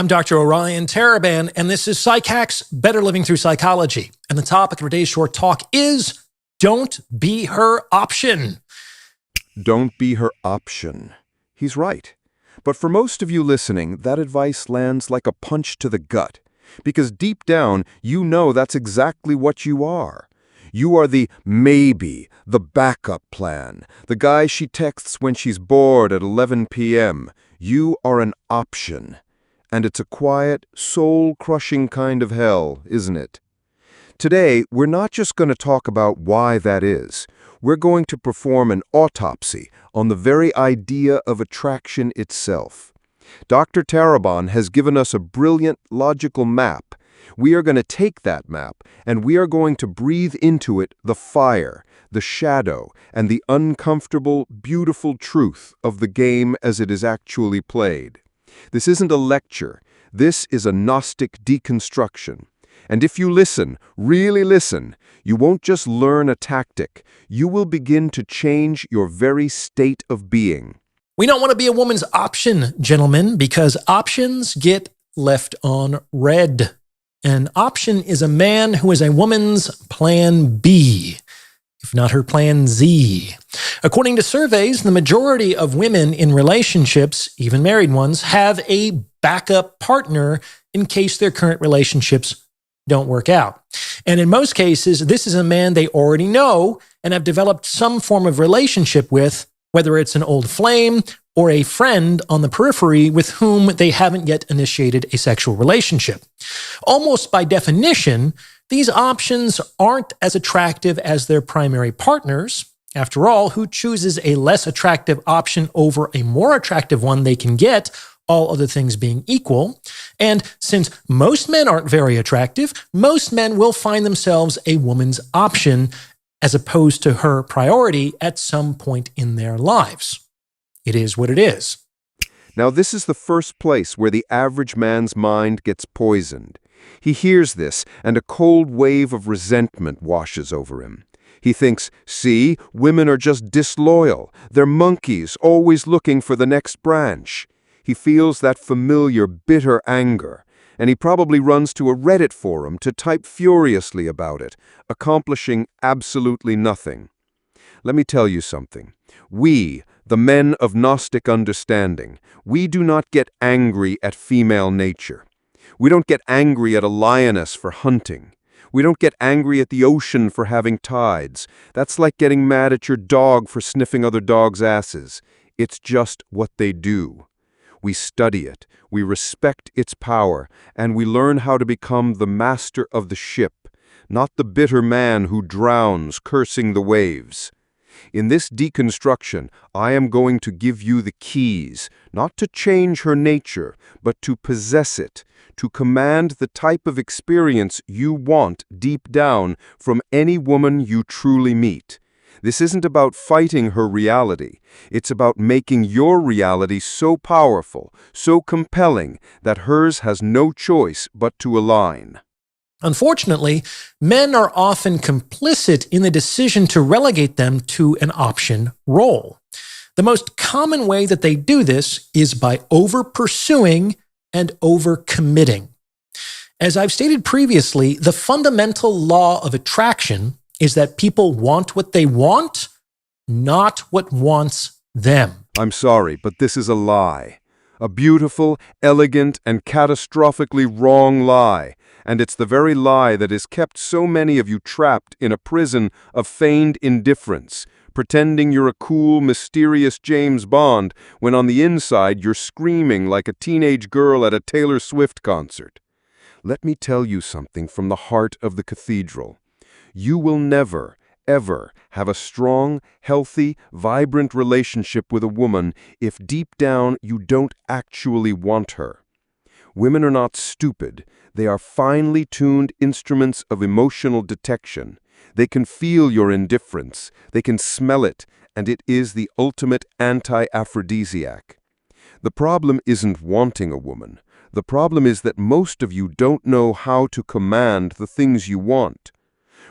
I'm Dr. Orion Taraban, and this is Psych Hacks, Better Living Through Psychology. And the topic of today's short talk is don't be her option. Don't be her option. He's right. But for most of you listening, that advice lands like a punch to the gut. Because deep down, you know that's exactly what you are. You are the maybe, the backup plan, the guy she texts when she's bored at 11 p.m. You are an option. And it's a quiet, soul-crushing kind of hell, isn't it? Today, we're not just going to talk about why that is. We're going to perform an autopsy on the very idea of attraction itself. Dr. Taraban has given us a brilliant, logical map. We are going to take that map, and we are going to breathe into it the fire, the shadow, and the uncomfortable, beautiful truth of the game as it is actually played. This isn't a lecture. This is a Gnostic deconstruction. And if you listen, really listen, you won't just learn a tactic. You will begin to change your very state of being. We don't want to be a woman's option, gentlemen, because options get left on red. An option is a man who is a woman's plan B, if not her plan Z. According to surveys, the majority of women in relationships, even married ones, have a backup partner in case their current relationships don't work out. And in most cases, this is a man they already know and have developed some form of relationship with, whether it's an old flame or a friend on the periphery with whom they haven't yet initiated a sexual relationship. Almost by definition, these options aren't as attractive as their primary partners. After all, who chooses a less attractive option over a more attractive one they can get, all other things being equal? And since most men aren't very attractive, most men will find themselves a woman's option as opposed to her priority at some point in their lives. It is what it is. Now, this is the first place where the average man's mind gets poisoned. He hears this, and a cold wave of resentment washes over him. He thinks, see, women are just disloyal. They're monkeys, always looking for the next branch. He feels that familiar, bitter anger, and he probably runs to a Reddit forum to type furiously about it, accomplishing absolutely nothing. Let me tell you something. We, the men of Gnostic understanding, we do not get angry at female nature. We don't get angry at a lioness for hunting. We don't get angry at the ocean for having tides. That's like getting mad at your dog for sniffing other dogs' asses. It's just what they do. We study it, we respect its power, and we learn how to become the master of the ship, not the bitter man who drowns, cursing the waves. In this deconstruction, I am going to give you the keys, not to change her nature, but to possess it, to command the type of experience you want deep down from any woman you truly meet. This isn't about fighting her reality. It's about making your reality so powerful, so compelling, that hers has no choice but to align. Unfortunately, men are often complicit in the decision to relegate them to an option role. The most common way that they do this is by over-pursuing and over-committing. As I've stated previously, the fundamental law of attraction is that people want what they want, not what wants them. I'm sorry, but this is a lie. A beautiful, elegant, and catastrophically wrong lie. And it's the very lie that has kept so many of you trapped in a prison of feigned indifference, pretending you're a cool, mysterious James Bond when on the inside you're screaming like a teenage girl at a Taylor Swift concert. Let me tell you something from the heart of the cathedral. You will never, ever have a strong, healthy, vibrant relationship with a woman if deep down you don't actually want her. Women are not stupid. They are finely tuned instruments of emotional detection. They can feel your indifference. They can smell it, and it is the ultimate anti-aphrodisiac. The problem isn't wanting a woman. The problem is that most of you don't know how to command the things you want.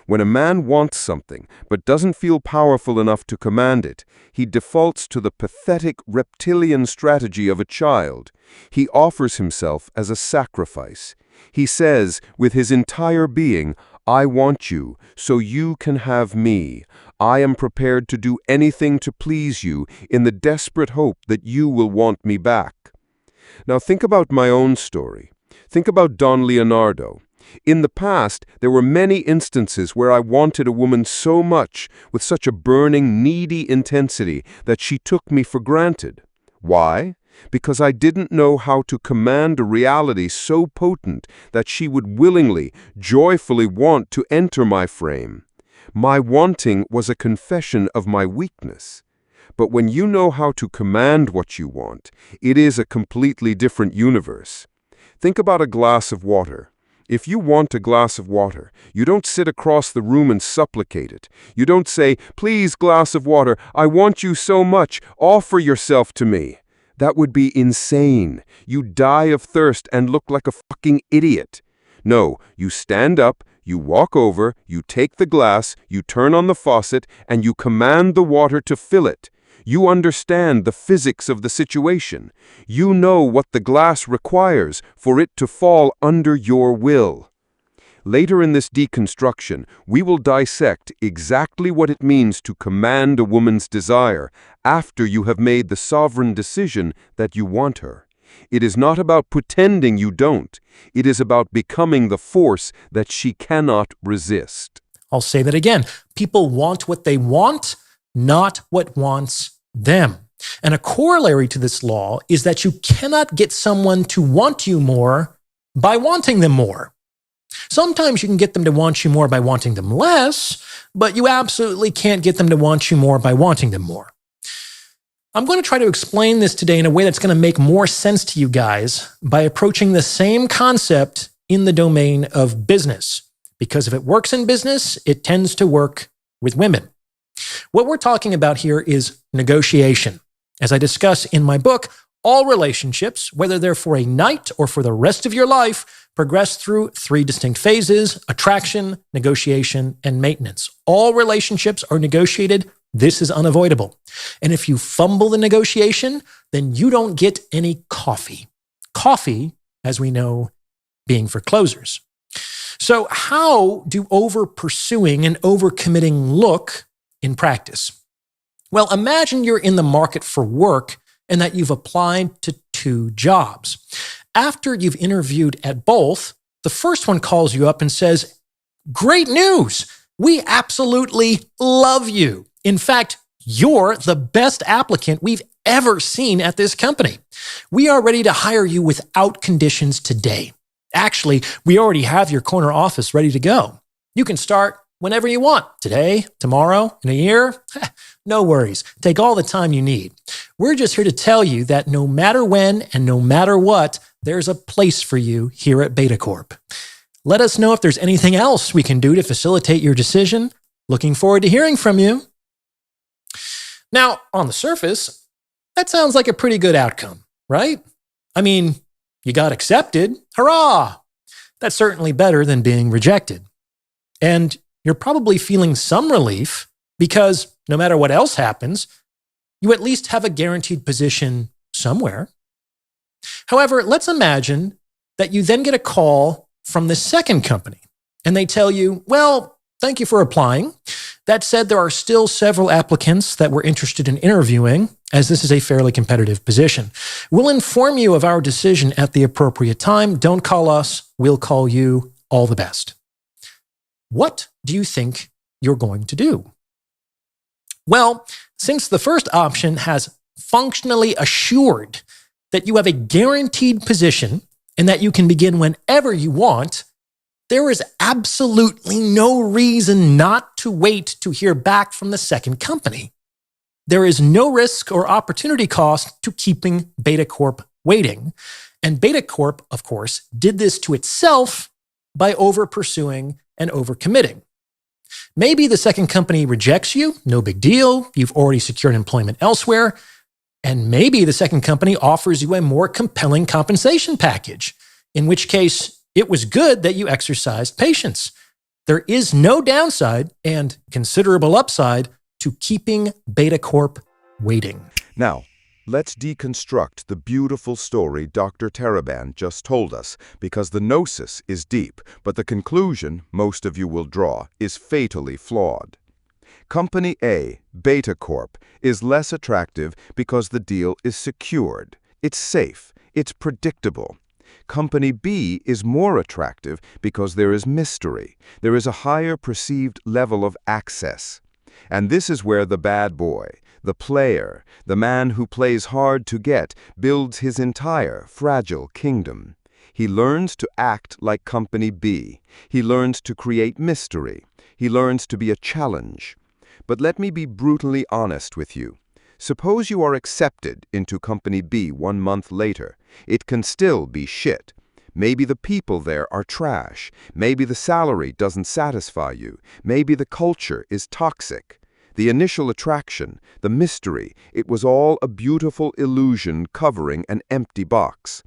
When a man wants something but doesn't feel powerful enough to command it, he defaults to the pathetic reptilian strategy of a child. He offers himself as a sacrifice. He says, with his entire being, I want you, so you can have me. I am prepared to do anything to please you in the desperate hope that you will want me back. Now think about my own story. Think about Don Leonardo. In the past, there were many instances where I wanted a woman so much, with such a burning, needy intensity, that she took me for granted. Why? Because I didn't know how to command a reality so potent that she would willingly, joyfully want to enter my frame. My wanting was a confession of my weakness. But when you know how to command what you want, it is a completely different universe. Think about a glass of water. If you want a glass of water, you don't sit across the room and supplicate it. You don't say, please, glass of water, I want you so much, offer yourself to me. That would be insane. You die of thirst and look like a fucking idiot. No, you stand up, you walk over, you take the glass, you turn on the faucet, and you command the water to fill it. You understand the physics of the situation. You know what the glass requires for it to fall under your will. Later in this deconstruction, we will dissect exactly what it means to command a woman's desire after you have made the sovereign decision that you want her. It is not about pretending you don't. It is about becoming the force that she cannot resist. I'll say that again. People want what they want, not what wants them. And a corollary to this law is that you cannot get someone to want you more by wanting them more. Sometimes you can get them to want you more by wanting them less, but you absolutely can't get them to want you more by wanting them more. I'm going to try to explain this today in a way that's going to make more sense to you guys by approaching the same concept in the domain of business. Because if it works in business, it tends to work with women. What we're talking about here is negotiation. As I discuss in my book, all relationships, whether they're for a night or for the rest of your life, progress through 3 distinct phases: attraction, negotiation, and maintenance. All relationships are negotiated. This is unavoidable. And if you fumble the negotiation, then you don't get any coffee. Coffee, as we know, being for closers. So how do over-pursuing and over-committing look in practice? Well, imagine you're in the market for work and that you've applied to 2 jobs. After you've interviewed at both, the first one calls you up and says, "Great news! We absolutely love you. In fact, you're the best applicant we've ever seen at this company. We are ready to hire you without conditions today. Actually, we already have your corner office ready to go. You can start whenever you want, today, tomorrow, in a year. No worries. Take all the time you need. We're just here to tell you that no matter when and no matter what, there's a place for you here at Beta-Corp. Let us know if there's anything else we can do to facilitate your decision. Looking forward to hearing from you." Now, on the surface, that sounds like a pretty good outcome, right? I mean, you got accepted. Hurrah! That's certainly better than being rejected. And you're probably feeling some relief because no matter what else happens, you at least have a guaranteed position somewhere. However, let's imagine that you then get a call from the second company and they tell you, "Well, thank you for applying. That said, there are still several applicants that we're interested in interviewing, as this is a fairly competitive position. We'll inform you of our decision at the appropriate time. Don't call us. We'll call you. All the best." What do you think you're going to do? Well, since the first option has functionally assured that you have a guaranteed position and that you can begin whenever you want, there is absolutely no reason not to wait to hear back from the second company. There is no risk or opportunity cost to keeping Beta-Corp waiting. And Beta-Corp, of course, did this to itself by over-pursuing and over-committing. Maybe the second company rejects you, no big deal. You've already secured employment elsewhere. And maybe the second company offers you a more compelling compensation package, in which case it was good that you exercised patience. There is no downside and considerable upside to keeping Beta-Corp waiting. Now, Let's deconstruct the beautiful story Dr. Taraban just told us, because the gnosis is deep, but the conclusion most of you will draw is fatally flawed. Company A, Beta-Corp, is less attractive because the deal is secured. It's safe. It's predictable. Company B is more attractive because there is mystery. There is a higher perceived level of access. And this is where the bad boy, the player, the man who plays hard to get, builds his entire fragile kingdom. He learns to act like Company B. He learns to create mystery. He learns to be a challenge. But let me be brutally honest with you. Suppose you are accepted into Company B 1 month later. It can still be shit. Maybe the people there are trash. Maybe the salary doesn't satisfy you. Maybe the culture is toxic. The initial attraction, the mystery, it was all a beautiful illusion covering an empty box.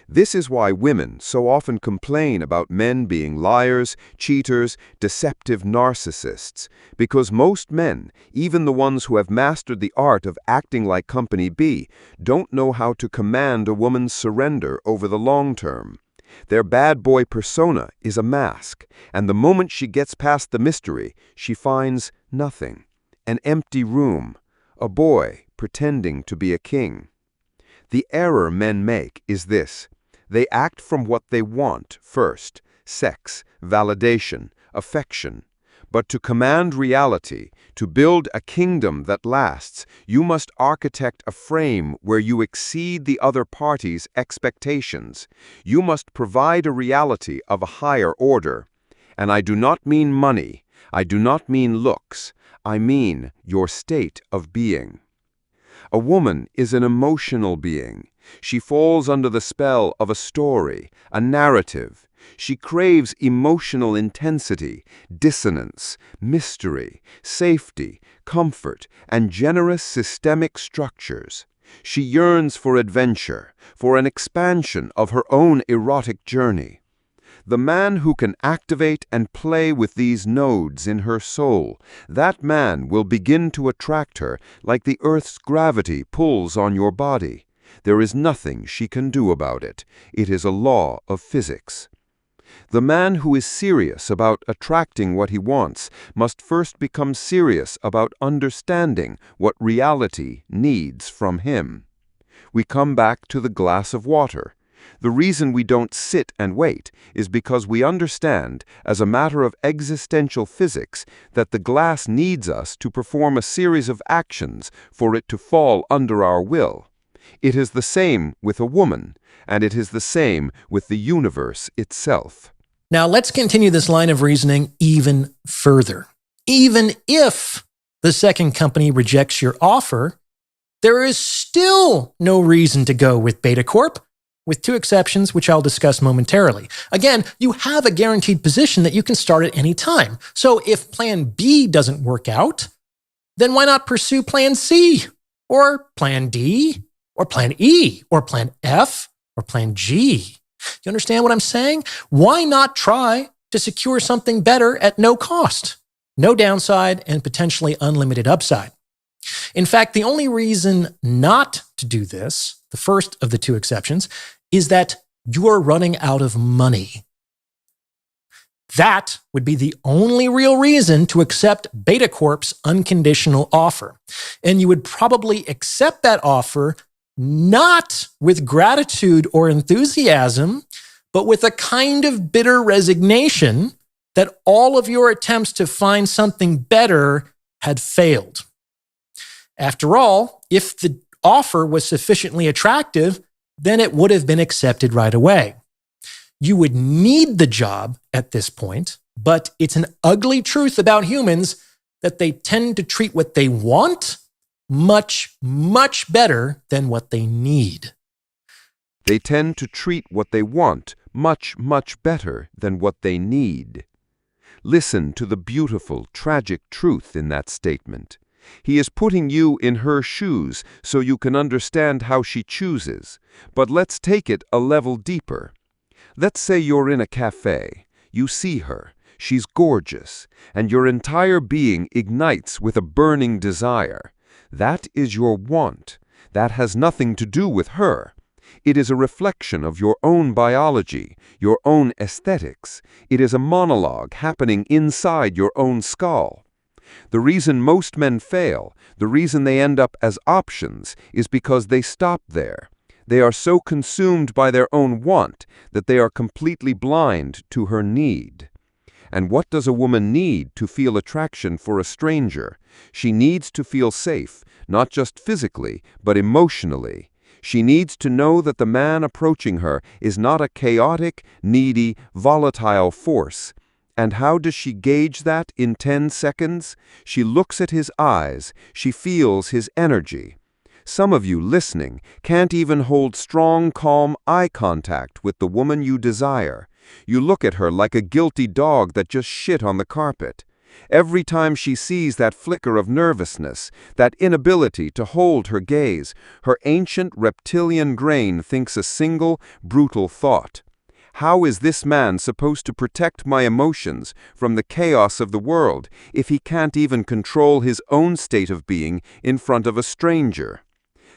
This is why women so often complain about men being liars, cheaters, deceptive narcissists, because most men, even the ones who have mastered the art of acting like Company B, don't know how to command a woman's surrender over the long term. Their bad boy persona is a mask, and the moment she gets past the mystery, she finds nothing. An empty room, a boy pretending to be a king. The error men make is this. They act from what they want first, sex, validation, affection. But to command reality, to build a kingdom that lasts, you must architect a frame where you exceed the other party's expectations. You must provide a reality of a higher order. And I do not mean money. I do not mean looks. I mean your state of being. A woman is an emotional being. She falls under the spell of a story, a narrative. She craves emotional intensity, dissonance, mystery, safety, comfort, and generous systemic structures. She yearns for adventure, for an expansion of her own erotic journey. The man who can activate and play with these nodes in her soul, that man will begin to attract her like the Earth's gravity pulls on your body. There is nothing she can do about it. It is a law of physics. The man who is serious about attracting what he wants must first become serious about understanding what reality needs from him. We come back to the glass of water. The reason we don't sit and wait is because we understand, as a matter of existential physics, that the glass needs us to perform a series of actions for it to fall under our will. It is the same with a woman, and it is the same with the universe itself. Now let's continue this line of reasoning even further. Even if the second company rejects your offer, there is still no reason to go with Beta-Corp, with 2 exceptions, which I'll discuss momentarily. Again, you have a guaranteed position that you can start at any time. So if Plan B doesn't work out, then why not pursue Plan C, or Plan D, or Plan E, or Plan F, or Plan G? You understand what I'm saying? Why not try to secure something better at no cost, no downside, and potentially unlimited upside? In fact, the only reason not to do this, the first of the 2 exceptions, is that you're running out of money. That would be the only real reason to accept Beta-Corp's unconditional offer. And you would probably accept that offer not with gratitude or enthusiasm, but with a kind of bitter resignation that all of your attempts to find something better had failed. After all, if the offer was sufficiently attractive, then it would have been accepted right away. You would need the job at this point, but it's an ugly truth about humans that they tend to treat what they want much, much better than what they need. They tend to treat what they want much, much better than what they need. Listen to the beautiful, tragic truth in that statement. He is putting you in her shoes so you can understand how she chooses. But let's take it a level deeper. Let's say you're in a cafe. You see her. She's gorgeous, and your entire being ignites with a burning desire. That is your want. That has nothing to do with her. It is a reflection of your own biology, your own aesthetics. It is a monologue happening inside your own skull. The reason most men fail, the reason they end up as options, is because they stop there. They are so consumed by their own want that they are completely blind to her need. And what does a woman need to feel attraction for a stranger? She needs to feel safe, not just physically, but emotionally. She needs to know that the man approaching her is not a chaotic, needy, volatile force. And how does she gauge that in 10 seconds? She looks at his eyes. She feels his energy. Some of you listening can't even hold strong, calm eye contact with the woman you desire. You look at her like a guilty dog that just shit on the carpet. Every time she sees that flicker of nervousness, that inability to hold her gaze, her ancient reptilian brain thinks a single, brutal thought. How is this man supposed to protect my emotions from the chaos of the world if he can't even control his own state of being in front of a stranger?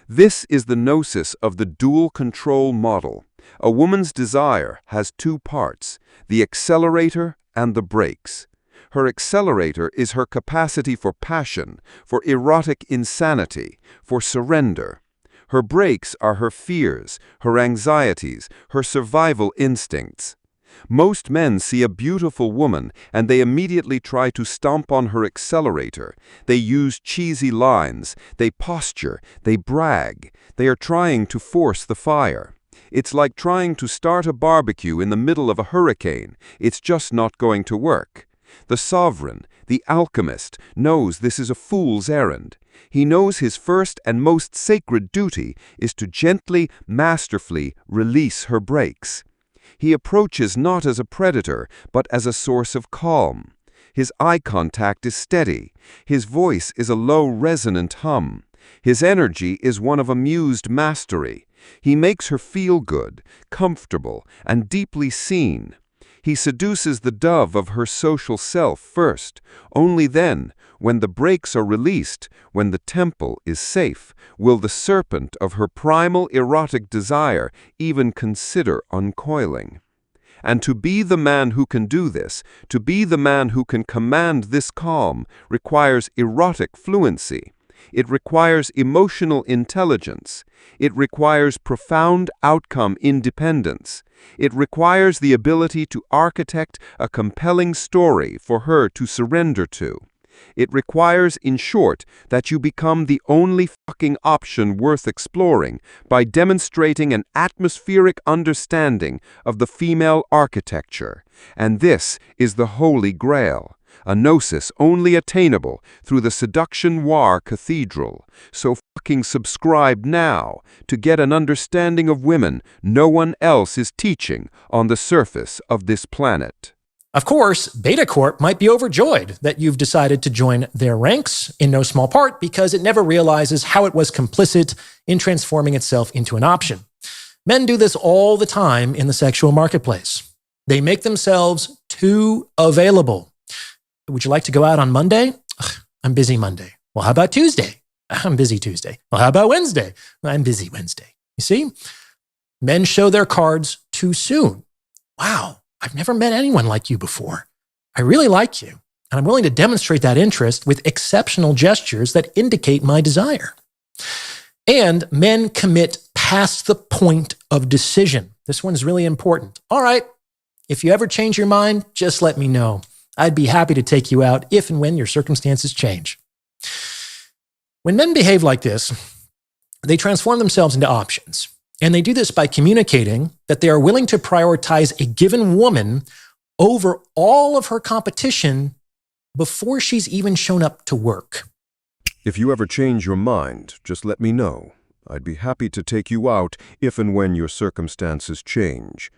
This is the gnosis of the dual control model. A woman's desire has two parts, the accelerator and the brakes. Her accelerator is her capacity for passion, for erotic insanity, for surrender. Her brakes are her fears, her anxieties, her survival instincts. Most men see a beautiful woman and they immediately try to stomp on her accelerator. They use cheesy lines, they posture, they brag. They are trying to force the fire. It's like trying to start a barbecue in the middle of a hurricane. It's just not going to work. The sovereign, the alchemist, knows this is a fool's errand. He knows his first and most sacred duty is to gently, masterfully release her brakes. He approaches not as a predator, but as a source of calm. His eye contact is steady. His voice is a low, resonant hum. His energy is one of amused mastery. He makes her feel good, comfortable, and deeply seen. He seduces the dove of her social self first. Only then, when the brakes are released, when the temple is safe, will the serpent of her primal erotic desire even consider uncoiling. And to be the man who can do this, to be the man who can command this calm, requires erotic fluency. It requires emotional intelligence. It requires profound outcome independence. It requires the ability to architect a compelling story for her to surrender to. It requires, in short, that you become the only fucking option worth exploring by demonstrating an atmospheric understanding of the female architecture. And this is the Holy Grail. A gnosis only attainable through the Seduction War Cathedral. So fucking subscribe now to get an understanding of women no one else is teaching on the surface of this planet. Of course, Beta-Corp might be overjoyed that you've decided to join their ranks, in no small part because it never realizes how it was complicit in transforming itself into an option. Men do this all the time in the sexual marketplace. They make themselves too available. Would you like to go out on Monday? Ugh, I'm busy Monday. Well, how about Tuesday? I'm busy Tuesday. Well, how about Wednesday? I'm busy Wednesday. You see? Men show their cards too soon. Wow, I've never met anyone like you before. I really like you, and I'm willing to demonstrate that interest with exceptional gestures that indicate my desire. And men commit past the point of decision. This one's really important. All right, if you ever change your mind, just let me know. I'd be happy to take you out if and when your circumstances change. When men behave like this, they transform themselves into options. And they do this by communicating that they are willing to prioritize a given woman over all of her competition before she's even shown up to work. If you ever change your mind, just let me know. I'd be happy to take you out if and when your circumstances change.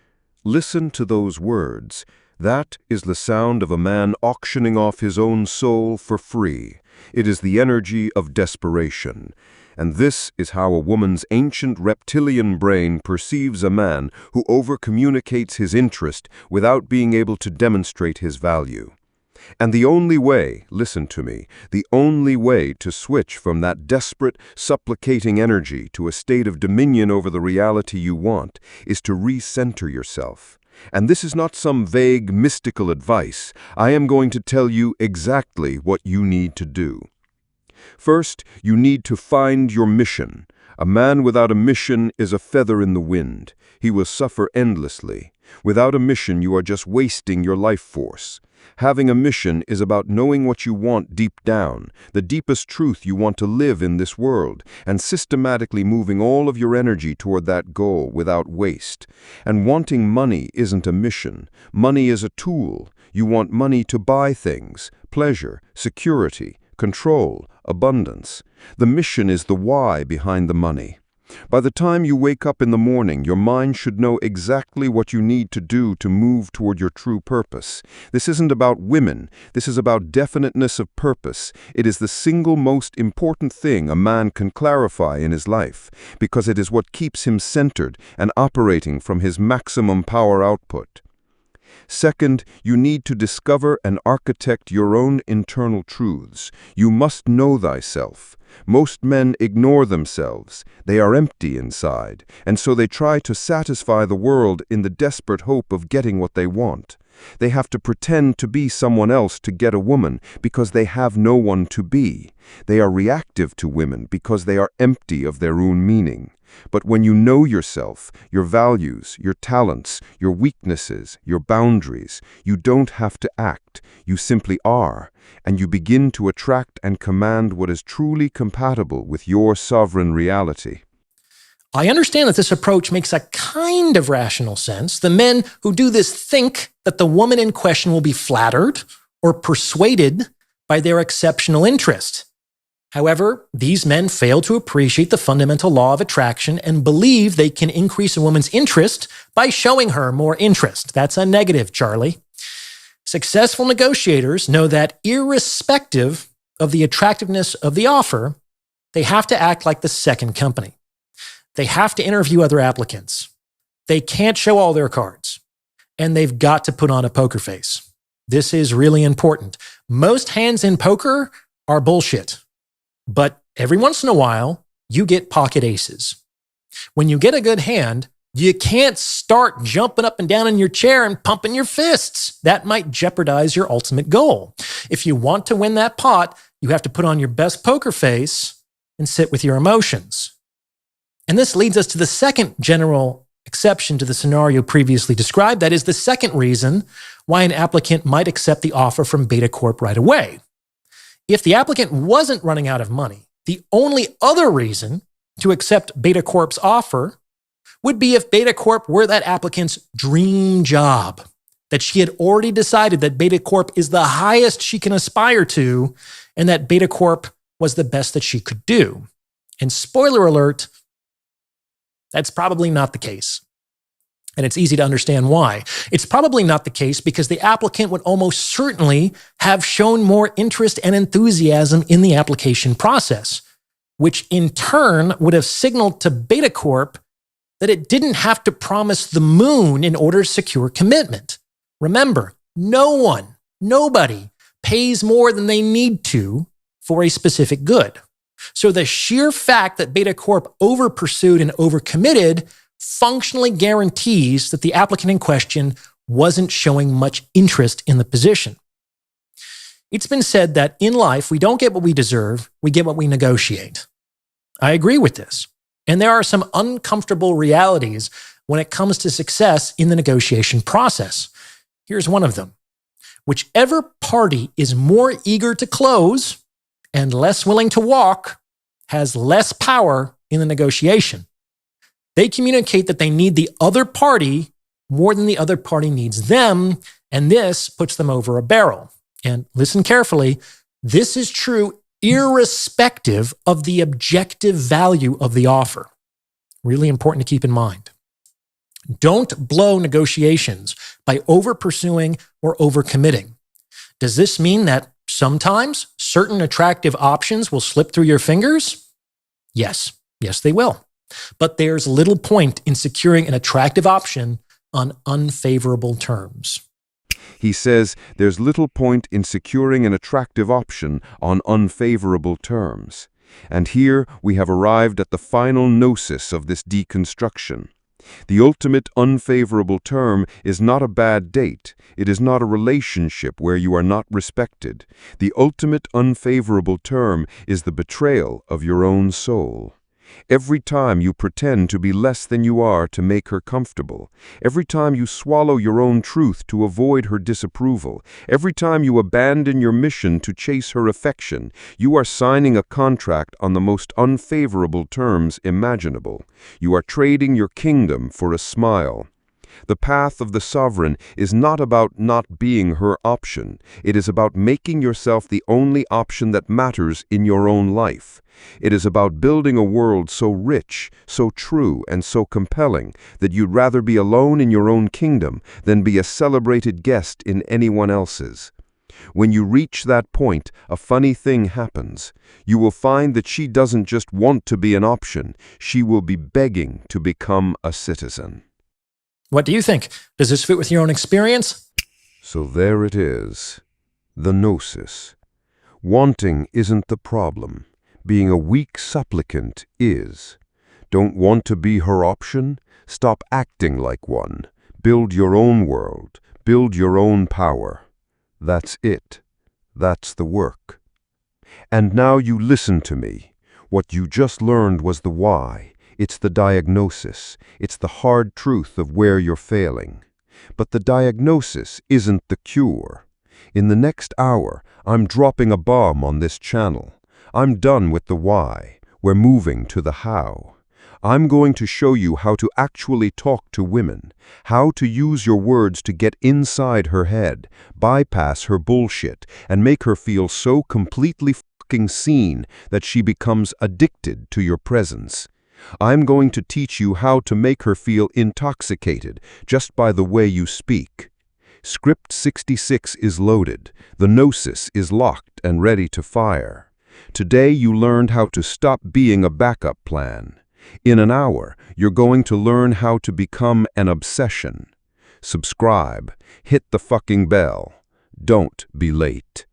Listen to those words. That is the sound of a man auctioning off his own soul for free. It is the energy of desperation. And this is how a woman's ancient reptilian brain perceives a man who over-communicates his interest without being able to demonstrate his value. And the only way, listen to me, the only way to switch from that desperate, supplicating energy to a state of dominion over the reality you want is to recenter yourself. And this is not some vague, mystical advice. I am going to tell you exactly what you need to do. First, you need to find your mission. A man without a mission is a feather in the wind. He will suffer endlessly. Without a mission, you are just wasting your life force. Having a mission is about knowing what you want deep down, the deepest truth you want to live in this world, and systematically moving all of your energy toward that goal without waste. And wanting money isn't a mission. Money is a tool. You want money to buy things, pleasure, security, control, abundance. The mission is the why behind the money. By the time you wake up in the morning, your mind should know exactly what you need to do to move toward your true purpose. This isn't about women. This is about definiteness of purpose. It is the single most important thing a man can clarify in his life, because it is what keeps him centered and operating from his maximum power output. Second, you need to discover and architect your own internal truths. You must know thyself. Most men ignore themselves. They are empty inside, and so they try to satisfy the world in the desperate hope of getting what they want. They have to pretend to be someone else to get a woman because they have no one to be. They are reactive to women because they are empty of their own meaning. But when you know yourself, your values, your talents, your weaknesses, your boundaries, you don't have to act. You simply are, and you begin to attract and command what is truly compatible with your sovereign reality. I understand that this approach makes a kind of rational sense. The men who do this think that the woman in question will be flattered or persuaded by their exceptional interest. However, these men fail to appreciate the fundamental law of attraction and believe they can increase a woman's interest by showing her more interest. That's a negative, Charlie. Successful negotiators know that irrespective of the attractiveness of the offer, they have to act like the second company. They have to interview other applicants. They can't show all their cards. And they've got to put on a poker face. This is really important. Most hands in poker are bullshit. But every once in a while, you get pocket aces. When you get a good hand, you can't start jumping up and down in your chair and pumping your fists. That might jeopardize your ultimate goal. If you want to win that pot, you have to put on your best poker face and sit with your emotions. And this leads us to the second general exception to the scenario previously described. That is the second reason why an applicant might accept the offer from Beta-Corp right away. If the applicant wasn't running out of money, the only other reason to accept Beta-Corp's offer would be if Beta-Corp were that applicant's dream job, that she had already decided that Beta-Corp is the highest she can aspire to, and that Beta-Corp was the best that she could do. And spoiler alert, that's probably not the case. And it's easy to understand why. It's probably not the case because the applicant would almost certainly have shown more interest and enthusiasm in the application process, which in turn would have signaled to Beta-Corp that it didn't have to promise the moon in order to secure commitment. Remember, nobody pays more than they need to for a specific good. So the sheer fact that Beta-Corp over-pursued and over-committed functionally guarantees that the applicant in question wasn't showing much interest in the position. It's been said that in life, we don't get what we deserve, we get what we negotiate. I agree with this. And there are some uncomfortable realities when it comes to success in the negotiation process. Here's one of them. Whichever party is more eager to close and less willing to walk has less power in the negotiation. They communicate that they need the other party more than the other party needs them, and this puts them over a barrel. And listen carefully, this is true irrespective of the objective value of the offer. Really important to keep in mind. Don't blow negotiations by over-pursuing or over-committing. Does this mean that sometimes certain attractive options will slip through your fingers? Yes, they will. But there's little point in securing an attractive option on unfavorable terms. He says there's little point in securing an attractive option on unfavorable terms. And here we have arrived at the final gnosis of this deconstruction. The ultimate unfavorable term is not a bad date. It is not a relationship where you are not respected. The ultimate unfavorable term is the betrayal of your own soul. Every time you pretend to be less than you are to make her comfortable, every time you swallow your own truth to avoid her disapproval, every time you abandon your mission to chase her affection, you are signing a contract on the most unfavorable terms imaginable. You are trading your kingdom for a smile. The path of the sovereign is not about not being her option. It is about making yourself the only option that matters in your own life. It is about building a world so rich, so true, and so compelling that you'd rather be alone in your own kingdom than be a celebrated guest in anyone else's. When you reach that point, a funny thing happens. You will find that she doesn't just want to be an option. She will be begging to become a citizen. What do you think? Does this fit with your own experience? So there it is. The gnosis. Wanting isn't the problem. Being a weak supplicant is. Don't want to be her option? Stop acting like one. Build your own world. Build your own power. That's it. That's the work. And now you listen to me. What you just learned was the why. It's the diagnosis. It's the hard truth of where you're failing. But the diagnosis isn't the cure. In the next hour, I'm dropping a bomb on this channel. I'm done with the why. We're moving to the how. I'm going to show you how to actually talk to women, how to use your words to get inside her head, bypass her bullshit, and make her feel so completely fucking seen that she becomes addicted to your presence. I'm going to teach you how to make her feel intoxicated just by the way you speak. Script 66 is loaded. The gnosis is locked and ready to fire. Today you learned how to stop being a backup plan. In an hour, you're going to learn how to become an obsession. Subscribe. Hit the fucking bell. Don't be late.